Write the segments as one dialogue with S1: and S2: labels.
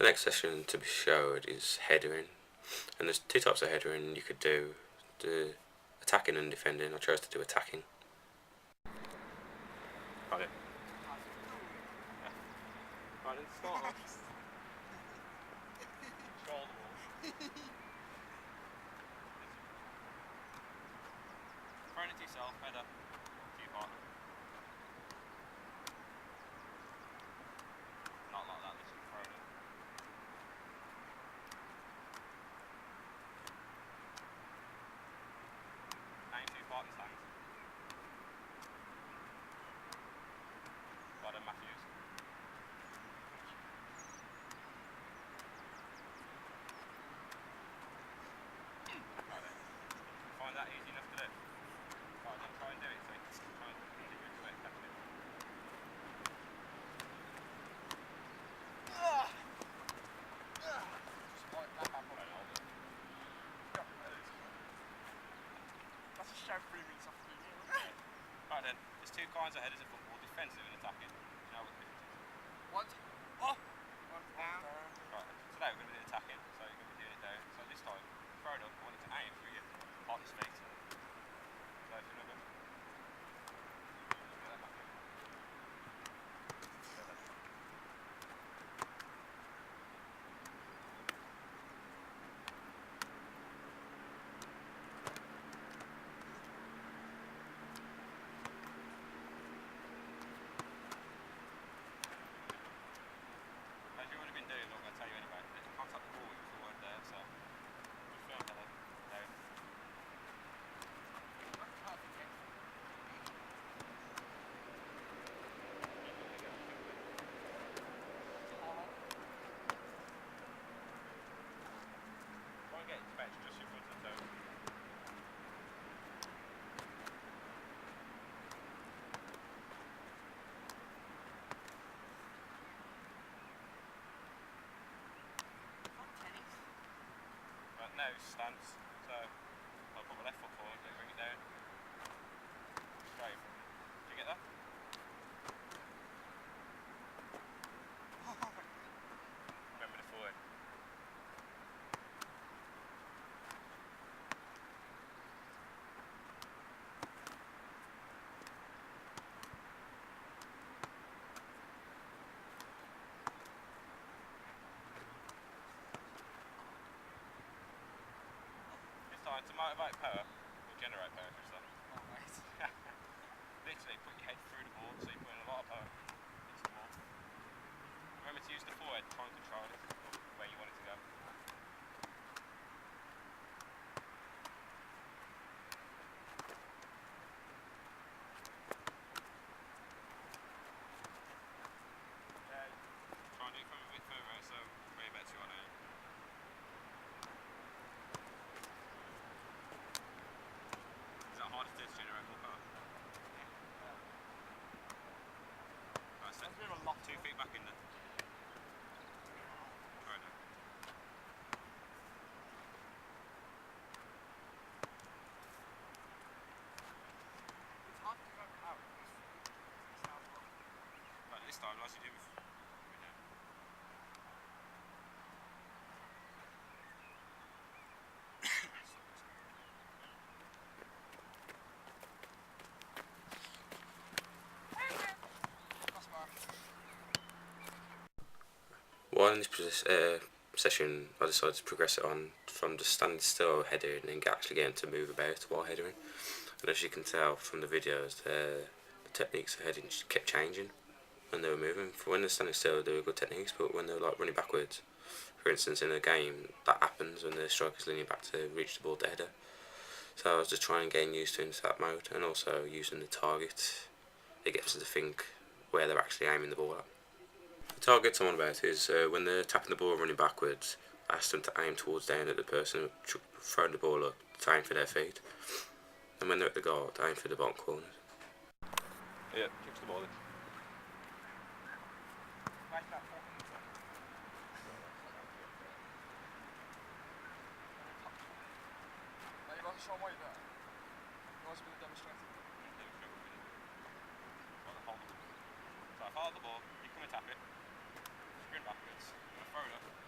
S1: The next session to be showed is headering, and there's two types of headering you could do: the attacking and defending. I chose to do attacking. Right. Yeah. Right, then start off. Control the ball. Throwing it to yourself, header, to your partner. Not like that, literally throw it. Aim to your partner's hands. Well done, Matthews. Right then. Find that easy enough to do? Right then, try and do it. So try and do your expect catching it.
S2: That's a shout 3 minutes after the game.
S1: Right then, there's two kinds of headers in football: defensive and attacking. You know what the difference is?
S2: What? Oh! One's down.
S1: Right, today we're going to be doing attacking, so you're going to be doing it down. So this time, throw it up, I want it to aim through your partner's feet. So if you know it. As you've already been doing, I'm not going to tell you anyway. Contact the ball with the word there, so just throw it down. Try and get it to fetch just your foot and toe. Right, now stance. So I'll put my left foot forward, then bring it down. Straight. Did you get that? Remember the forward. This time, to motivate power, or generate power, for yourself. Literally put your head through the ball, so you're putting a lot of power into the ball. Remember to use the forehead, try and control it, where you want it to go. Try and do it from a bit further out, so way better to your own aim. Is that harder to do to generate more power? Right, so
S2: That's a bit of a lot.
S1: 2 feet back in there. Try now.
S2: It's hard to go out. It sounds wrong.
S1: Right, this time, as you do before.
S2: That's fine.
S1: While in this session, I decided to progress it on from just standing still headering and actually getting to move about while headering. And as you can tell from the videos, the techniques of heading just kept changing when they were moving. For when they're standing still, they were good techniques, but when they were like running backwards, for instance, in a game, that happens when the striker's leaning back to reach the ball to header. So I was just trying and getting used to into that mode, and also using the target. It gets them to think where they're actually aiming the ball at. The target I'm on about is when they're tapping the ball running backwards, I ask them to aim towards down at the person throwing the ball up, to aim for their feet. And when they're at the goal, to aim for the bottom corners. Yeah, kicks the ball in.
S2: Like that 4 minutes. Now you want to show why there. You want to be demonstrating.
S1: So I follow the ball, you come and tap it, sprint backwards, and I throw it up.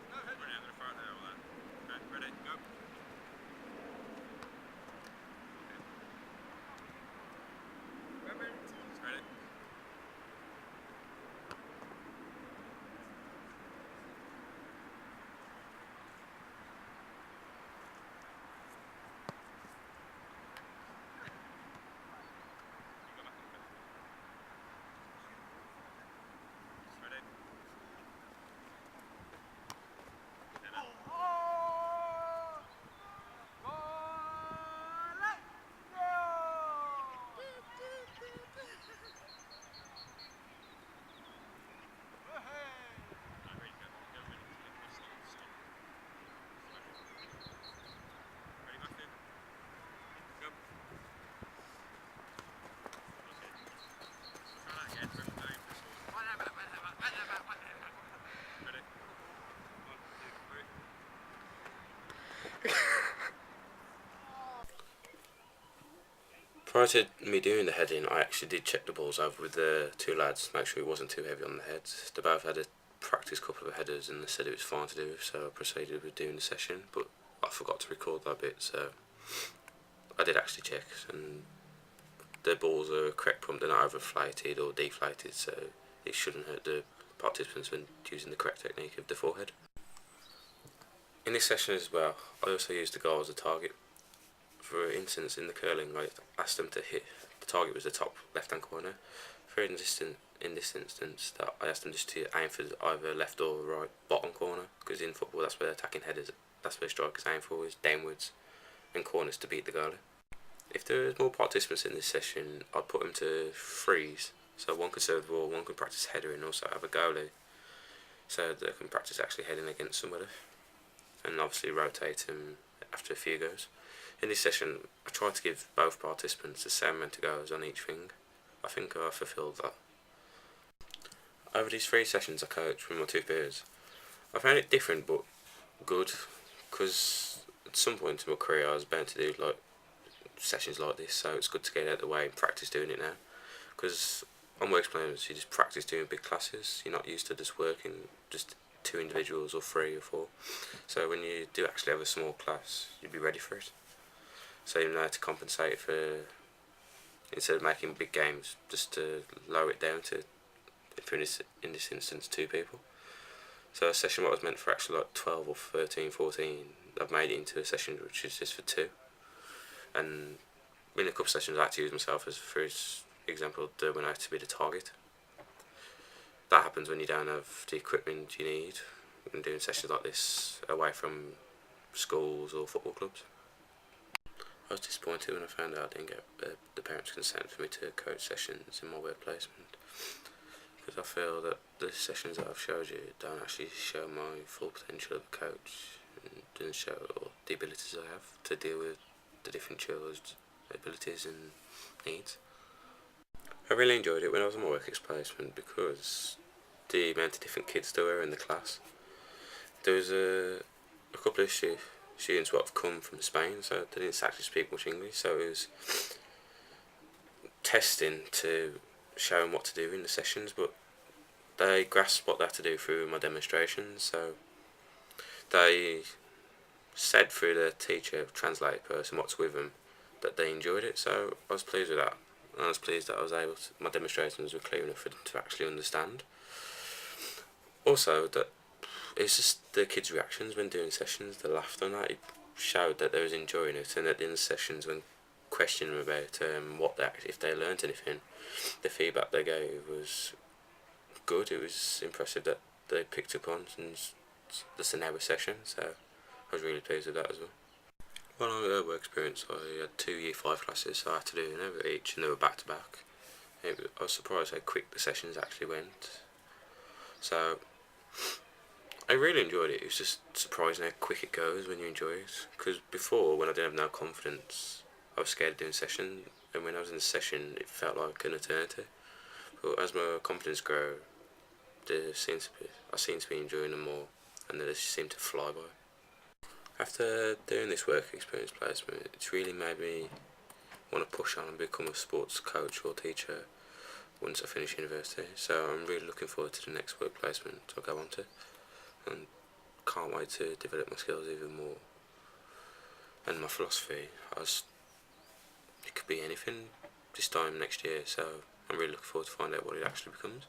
S2: Brilliant, the front there, all that. Okay, ready, go. Ready? Ready? Ready, go. Go, ready. Stop. Ready, Matthew? Go. Okay. Try that again, from down to forward. Ready? 1, 2, 3.
S1: Prior to me doing the heading, I actually did check the balls over with the two lads to make sure it wasn't too heavy on the heads. They both had a practice couple of headers and they said it was fine to do, so I proceeded with doing the session, but I forgot to record that bit, so I did actually check, and the balls are correct pump, they're not overinflated or deflated, so it shouldn't hurt the participants when using the correct technique of the forehead. In this session as well, I also used the goal as a target. For instance, in the curling, I asked them to hit, the target was the top left hand corner. In this instance, that I asked them just to aim for either left or right bottom corner, because in football that's where attacking headers, that's where strikers aim for, is downwards, and corners to beat the goalie. If there was more participants in this session, I'd put them to threes, so one could serve the ball, one could practice header, and also have a goalie, so they can practice actually heading against somebody, and obviously rotate them after a few goes. In this session, I tried to give both participants the same amount of goes on each thing. I think I fulfilled that. Over these 3 sessions I coached with my 2 peers, I found it different but good, because at some point in my career I was bound to do like sessions like this, so it's good to get out of the way and practice doing it now. Because on work experience you just practice doing big classes, you're not used to just working just 2 individuals or 3 or 4. So when you do actually have a small class, you'd be ready for it. So you know to compensate for, instead of making big games, just to lower it down to, in this instance, 2 people. So a session what was meant for actually like 12 or 13, 14, I've made it into a session which is just for 2. And in a couple of sessions I had to use myself as, for example, when I had to be the target. That happens when you don't have the equipment you need when doing sessions like this away from schools or football clubs. I was disappointed when I found out I didn't get the parents' consent for me to coach sessions in my work placement, because I feel that the sessions that I've showed you don't actually show my full potential of a coach, and doesn't show the abilities I have to deal with the different children's abilities and needs. I really enjoyed it when I was on my work placement because the amount of different kids there were in the class. There was a couple of students who have come from Spain, so they didn't actually speak much English, so it was testing to show them what to do in the sessions, but they grasped what they had to do through my demonstrations, so they said through the teacher, translated person, what's with them, that they enjoyed it, so I was pleased with that. And I was pleased that I was able to, my demonstrations were clear enough for them to actually understand. Also, that it's just the kids' reactions when doing sessions, the laughter and that, it showed that they was enjoying it, and that in the sessions when questioning them about if they learnt anything, the feedback they gave was good. It was impressive that they picked up on, and it's an hour session, so I was really pleased with that as well. Well, on my work experience, I had 2 Year 5 classes, so I had to do an hour each, and they were back to back. I was surprised how quick the sessions actually went. So I really enjoyed it. It was just surprising how quick it goes when you enjoy it. Because before, when I didn't have no confidence, I was scared of doing session, and when I was in the session, it felt like an eternity. But as my confidence grew, I seem to be enjoying them more, and they just seem to fly by. After doing this work experience placement, it's really made me want to push on and become a sports coach or teacher once I finish university. So I'm really looking forward to the next work placement I'll go on to, and can't wait to develop my skills even more. And my philosophy, it could be anything this time next year, so I'm really looking forward to find out what it actually becomes.